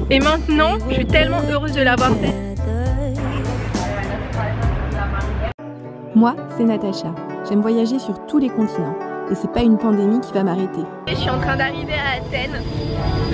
Et maintenant, je suis tellement heureuse de l'avoir fait. Moi, c'est Natacha. J'aime voyager sur tous les continents. Et c'est pas une pandémie qui va m'arrêter. Je suis en train d'arriver à Athènes.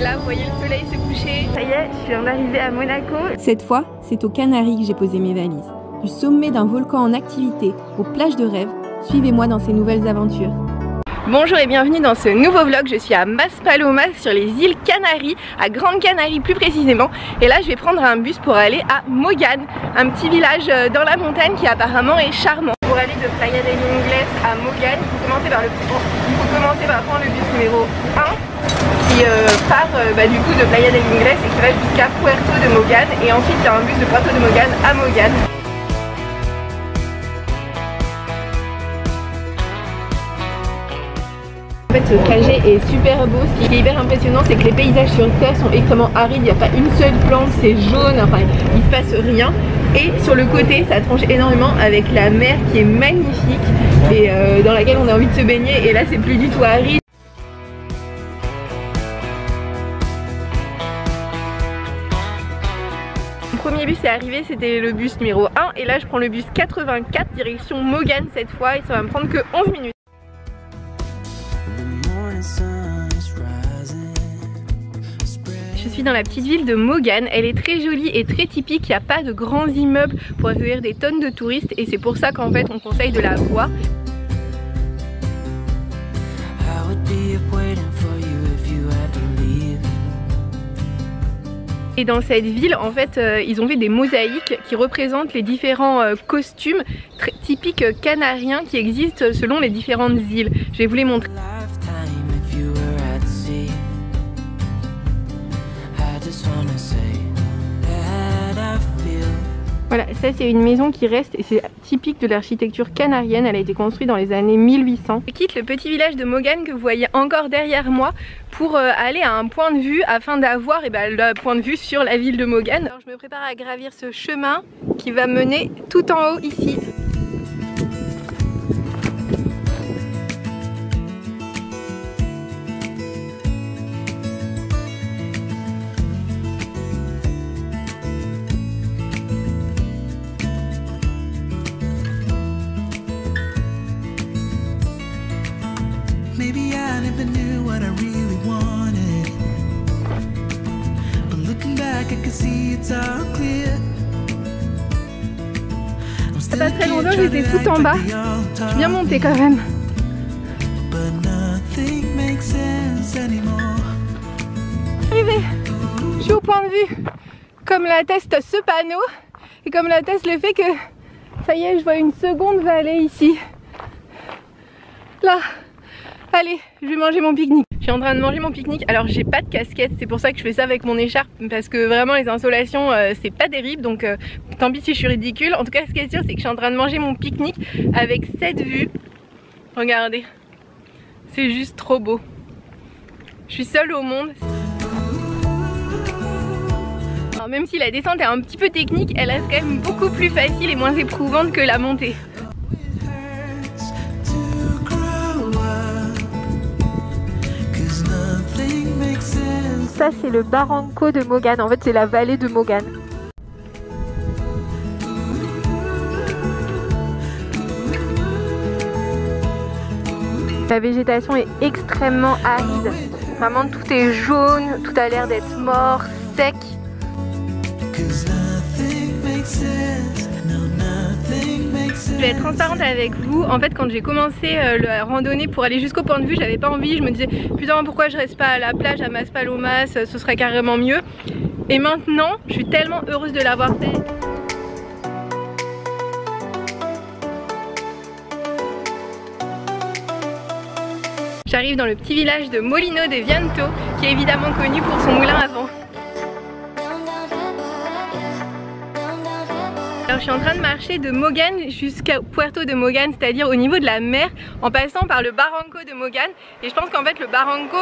Là, vous voyez le soleil se coucher. Ça y est, je viens d'arriver à Monaco. Cette fois, c'est aux Canaries que j'ai posé mes valises. Du sommet d'un volcan en activité aux plages de rêve, suivez-moi dans ces nouvelles aventures. Bonjour et bienvenue dans ce nouveau vlog. Je suis à Maspalomas sur les îles Canaries, à Grande Canarie plus précisément. Et là, je vais prendre un bus pour aller à Mogane, un petit village dans la montagne qui apparemment est charmant. Pour aller de Playa del Ingles à Mogane, il faut commencer par prendre le bus numéro 1 qui part du coup de Playa del Ingles et qui va jusqu'à Puerto de Mogane. Et ensuite, il y a un bus de Puerto de Mogane à Mogane. En fait, ce trajet est super beau. Ce qui est hyper impressionnant, c'est que les paysages sur Terre sont extrêmement arides. Il n'y a pas une seule plante, c'est jaune, enfin il ne passe rien. Et sur le côté, ça tranche énormément avec la mer qui est magnifique et dans laquelle on a envie de se baigner. Et là, c'est plus du tout aride. Mon premier bus est arrivé, c'était le bus numéro 1. Et là, je prends le bus 84 direction Mogane cette fois. Et ça va me prendre que 11 minutes. Je suis dans la petite ville de Mogane, elle est très jolie et très typique, il n'y a pas de grands immeubles pour accueillir des tonnes de touristes et c'est pour ça qu'en fait on conseille de la voir. Et dans cette ville, en fait, ils ont fait des mosaïques qui représentent les différents costumes très typiques canariens qui existent selon les différentes îles. Je vais vous les montrer. Voilà, ça c'est une maison qui reste et c'est typique de l'architecture canarienne, elle a été construite dans les années 1800. Je quitte le petit village de Mogane que vous voyez encore derrière moi pour aller à un point de vue afin d'avoir le point de vue sur la ville de Mogane. Alors je me prépare à gravir ce chemin qui va mener tout en haut ici. Maybe I never knew what I really wanted, but looking back I can see it's all clear. Pas très longtemps, j'étais tout en bas. Je suis bien montée quand même. Arrivé, je suis au point de vue, comme l'atteste ce panneau et comme l'atteste le fait que ça y est, je vois une seconde vallée ici. Là. Allez, je vais manger mon pique-nique. Je suis en train de manger mon pique-nique. Alors j'ai pas de casquette, c'est pour ça que je fais ça avec mon écharpe. Parce que vraiment les insolations c'est pas terrible. Donc tant pis si je suis ridicule. En tout cas ce qui est sûr c'est que je suis en train de manger mon pique-nique avec cette vue. Regardez, c'est juste trop beau. Je suis seule au monde. Alors même si la descente est un petit peu technique, elle reste quand même beaucoup plus facile et moins éprouvante que la montée. Ça c'est le Barranco de Mogane, en fait c'est la vallée de Mogane. La végétation est extrêmement aride, vraiment tout est jaune, tout a l'air d'être mort, sec. Je vais être transparente avec vous. En fait quand j'ai commencé la randonnée pour aller jusqu'au point de vue, j'avais pas envie, je me disais putain pourquoi je reste pas à la plage à Maspalomas, ce serait carrément mieux. Et maintenant je suis tellement heureuse de l'avoir fait. J'arrive dans le petit village de Molino de Viento qui est évidemment connu pour son moulin à vent. Alors je suis en train de marcher de Mogane jusqu'à Puerto de Mogane, c'est-à-dire au niveau de la mer, en passant par le Barranco de Mogane. Et je pense qu'en fait le Barranco,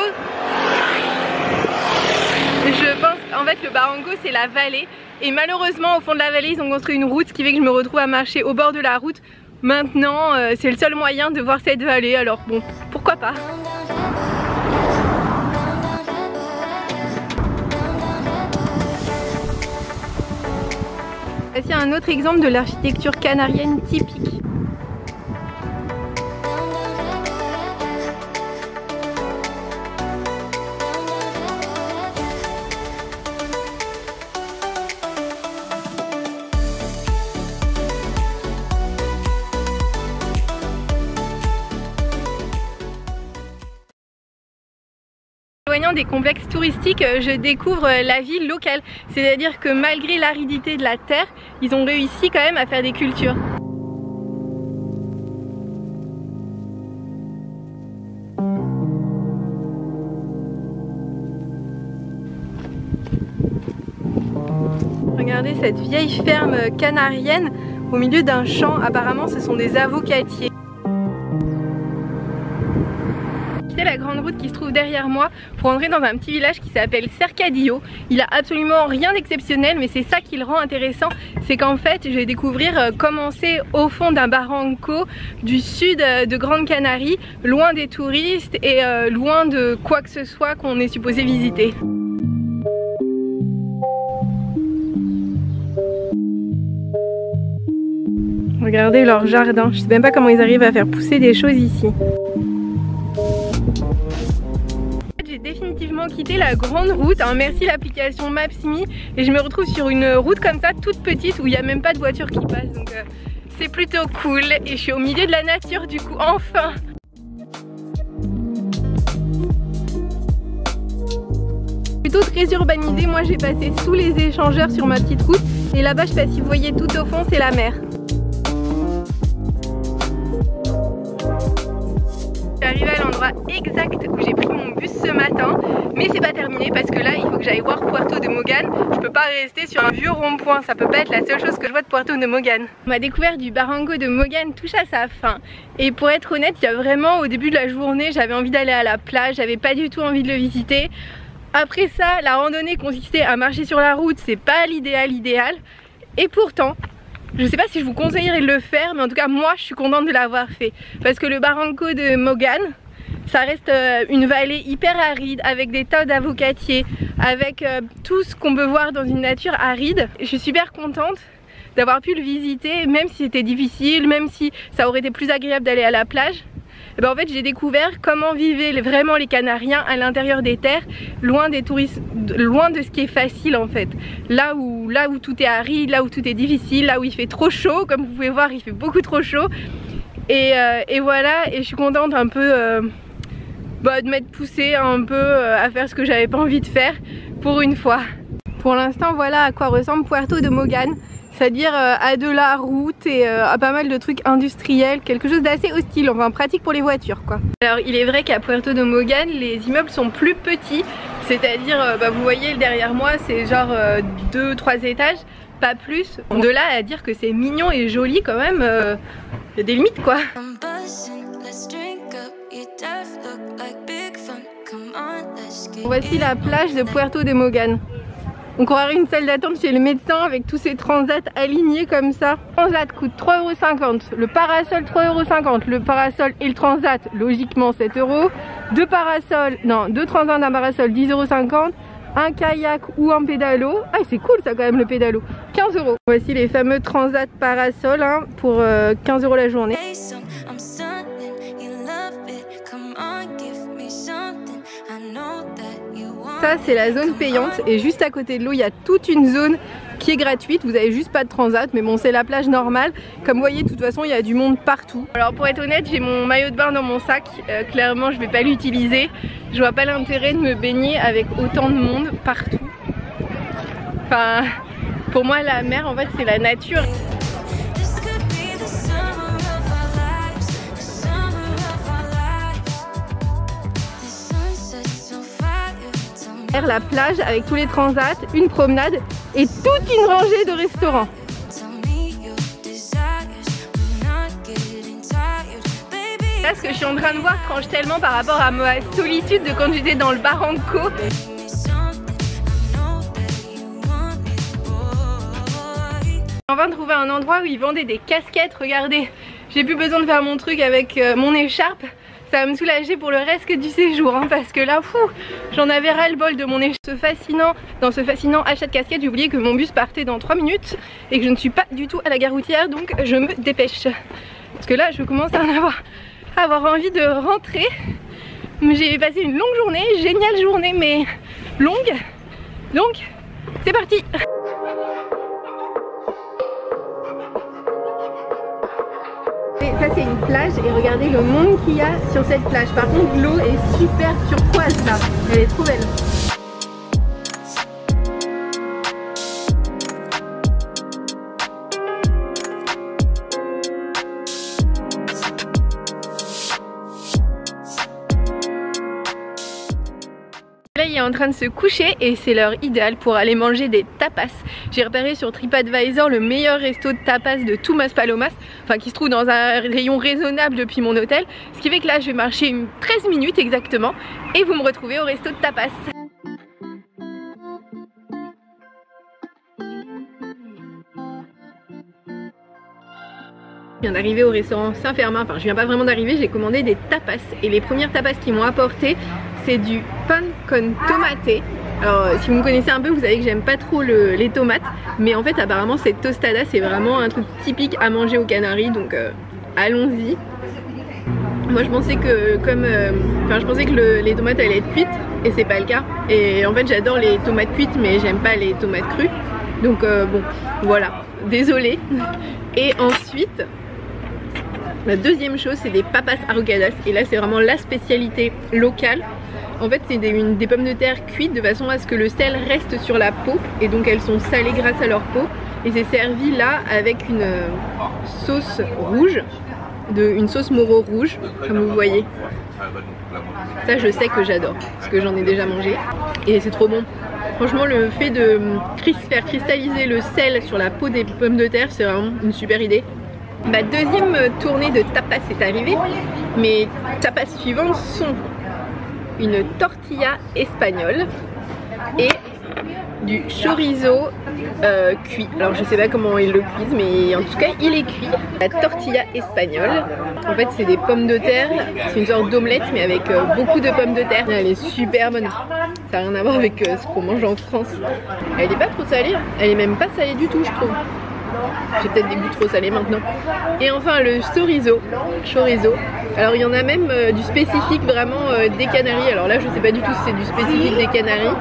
c'est la vallée. Et malheureusement au fond de la vallée ils ont construit une route, ce qui fait que je me retrouve à marcher au bord de la route. Maintenant c'est le seul moyen de voir cette vallée, alors bon, pourquoi pas. Voici un autre exemple de l'architecture canarienne typique. Des complexes touristiques, je découvre la ville locale, c'est-à-dire que malgré l'aridité de la terre, ils ont réussi quand même à faire des cultures. Regardez cette vieille ferme canarienne au milieu d'un champ, apparemment ce sont des avocatiers. La grande route qui se trouve derrière moi pour entrer dans un petit village qui s'appelle Cercadillo. Il a absolument rien d'exceptionnel, mais c'est ça qui le rend intéressant, c'est qu'en fait je vais découvrir comment c'est au fond d'un barranco du sud de Grande Canarie, loin des touristes et loin de quoi que ce soit qu'on est supposé visiter. Regardez leur jardin, je sais même pas comment ils arrivent à faire pousser des choses ici. J'ai définitivement quitté la grande route, hein, merci l'application Maps.me, et je me retrouve sur une route comme ça toute petite où il n'y a même pas de voiture qui passe, donc c'est plutôt cool et je suis au milieu de la nature du coup, enfin. Plutôt très urbanisé, moi j'ai passé sous les échangeurs sur ma petite route et là-bas je sais pas si vous voyez tout au fond c'est la mer. J'arrive à l'endroit exact où j'ai pris mon bus ce matin, mais c'est pas terminé parce que là il faut que j'aille voir Puerto de Mogan. Je peux pas rester sur un vieux rond-point, ça peut pas être la seule chose que je vois de Puerto de Mogan. Ma découverte du barranco de Mogan touche à sa fin et pour être honnête, il y a vraiment au début de la journée j'avais envie d'aller à la plage, j'avais pas du tout envie de le visiter. Après ça, la randonnée consistait à marcher sur la route, c'est pas l'idéal et pourtant je sais pas si je vous conseillerais de le faire, mais en tout cas moi je suis contente de l'avoir fait parce que le barranco de Mogan, ça reste une vallée hyper aride avec des tas d'avocatiers, avec tout ce qu'on peut voir dans une nature aride. Je suis super contente d'avoir pu le visiter, même si c'était difficile, même si ça aurait été plus agréable d'aller à la plage. Et ben en fait j'ai découvert comment vivaient vraiment les Canariens à l'intérieur des terres, loin des touristes, loin de ce qui est facile en fait. Là où tout est aride, là où tout est difficile, là où il fait trop chaud, comme vous pouvez voir il fait beaucoup trop chaud. Et voilà, et je suis contente un peu de m'être poussée un peu à faire ce que j'avais pas envie de faire pour une fois. Pour l'instant voilà à quoi ressemble Puerto de Mogan. C'est-à-dire à de la route et à pas mal de trucs industriels, quelque chose d'assez hostile, enfin pratique pour les voitures quoi. Alors il est vrai qu'à Puerto de Mogan les immeubles sont plus petits, c'est-à-dire vous voyez derrière moi c'est genre 2-3 étages, pas plus. De là à dire que c'est mignon et joli quand même, il y a des limites quoi. Voici la plage de Puerto de Mogan. On croirait une salle d'attente chez le médecin avec tous ces transats alignés comme ça. Le transat coûte 3,50 €, le parasol 3,50 €, le parasol et le transat logiquement 7 €, deux transats d'un parasol 10,50 €, un kayak ou un pédalo, ah c'est cool ça quand même le pédalo, 15 €. Voici les fameux transats parasol hein, pour 15 € la journée. Ça c'est la zone payante et juste à côté de l'eau il y a toute une zone qui est gratuite, vous avez juste pas de transat mais bon c'est la plage normale. Comme vous voyez de toute façon il y a du monde partout. Alors pour être honnête j'ai mon maillot de bain dans mon sac, clairement je vais pas l'utiliser. Je vois pas l'intérêt de me baigner avec autant de monde partout. Enfin pour moi la mer en fait c'est la nature. La plage avec tous les transats, une promenade et toute une rangée de restaurants. Là ce que je suis en train de voir tranche tellement par rapport à ma solitude de quand j'étais dans le barranco. On va trouver un endroit où ils vendaient des casquettes, regardez, j'ai plus besoin de faire mon truc avec mon écharpe. ça va me soulager pour le reste du séjour hein, parce que là j'en avais ras le bol de mon échec. Dans ce fascinant achat de casquette, j'ai oublié que mon bus partait dans 3 minutes et que je ne suis pas du tout à la gare routière, donc je me dépêche parce que là je commence à avoir envie de rentrer. J'ai passé une longue journée, géniale journée mais longue, donc c'est parti. Ça c'est une plage et regardez le monde qu'il y a sur cette plage. Par contre l'eau est super turquoise là, elle est trop belle. Là il est en train de se coucher et c'est l'heure idéale pour aller manger des tapas. J'ai repéré sur TripAdvisor le meilleur resto de tapas de tout Maspalomas, enfin qui se trouve dans un rayon raisonnable depuis mon hôtel. Ce qui fait que là je vais marcher 13 minutes exactement et vous me retrouvez au resto de tapas. Je viens d'arriver au restaurant Saint-Fermin, enfin je viens pas vraiment d'arriver, j'ai commandé des tapas et les premières tapas qu'ils m'ont apporté c'est du pan con tomate. Alors si vous me connaissez un peu vous savez que j'aime pas trop les tomates, mais en fait apparemment cette tostada c'est vraiment un truc typique à manger aux Canaries, donc allons-y. Moi je pensais que les tomates allaient être cuites et c'est pas le cas, et en fait j'adore les tomates cuites mais j'aime pas les tomates crues, donc bon voilà, désolée. Et ensuite la deuxième chose c'est des papas arrogadas, et là c'est vraiment la spécialité locale. En fait c'est des pommes de terre cuites de façon à ce que le sel reste sur la peau et donc elles sont salées grâce à leur peau, et c'est servi là avec une sauce rouge, une sauce Moro rouge comme vous voyez. Ça je sais que j'adore parce que j'en ai déjà mangé et c'est trop bon. Franchement le fait de faire cristalliser le sel sur la peau des pommes de terre c'est vraiment une super idée. Ma deuxième tournée de tapas est arrivée. Mes tapas suivantes sont une tortilla espagnole et du chorizo cuit. Alors je sais pas comment ils le cuisent mais en tout cas il est cuit. La tortilla espagnole, en fait c'est des pommes de terre, c'est une sorte d'omelette mais avec beaucoup de pommes de terre. Elle est super bonne, ça n'a rien à voir avec ce qu'on mange en France. Elle est pas trop salée, elle est même pas salée du tout je trouve. J'ai peut-être des goûts trop salés maintenant. Et enfin le chorizo. Alors il y en a même du spécifique vraiment des Canaries. Alors là je sais pas du tout si c'est du spécifique des Canaries.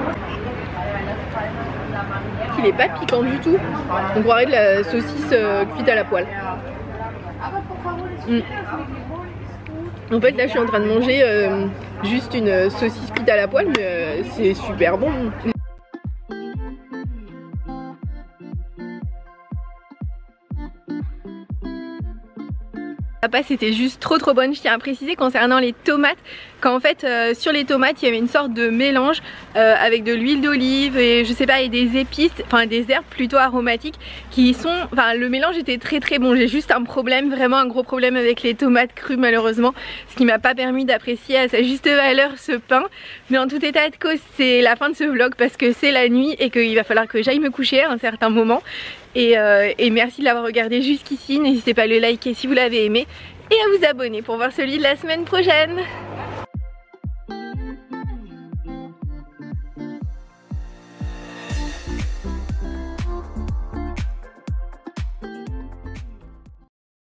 Il est pas piquant du tout. On croirait de la saucisse cuite à la poêle. En fait là je suis en train de manger juste une saucisse cuite à la poêle, mais c'est super bon. La pâte c'était juste trop bonne. Je tiens à préciser concernant les tomates qu'en fait sur les tomates il y avait une sorte de mélange avec de l'huile d'olive et je sais pas, et des épices, enfin des herbes plutôt aromatiques qui sont, enfin le mélange était très bon. J'ai juste un problème, vraiment un gros problème avec les tomates crues malheureusement, ce qui m'a pas permis d'apprécier à sa juste valeur ce pain. Mais en tout état de cause c'est la fin de ce vlog parce que c'est la nuit et qu'il va falloir que j'aille me coucher à un certain moment. Et merci de l'avoir regardé jusqu'ici, n'hésitez pas à le liker si vous l'avez aimé et à vous abonner pour voir celui de la semaine prochaine.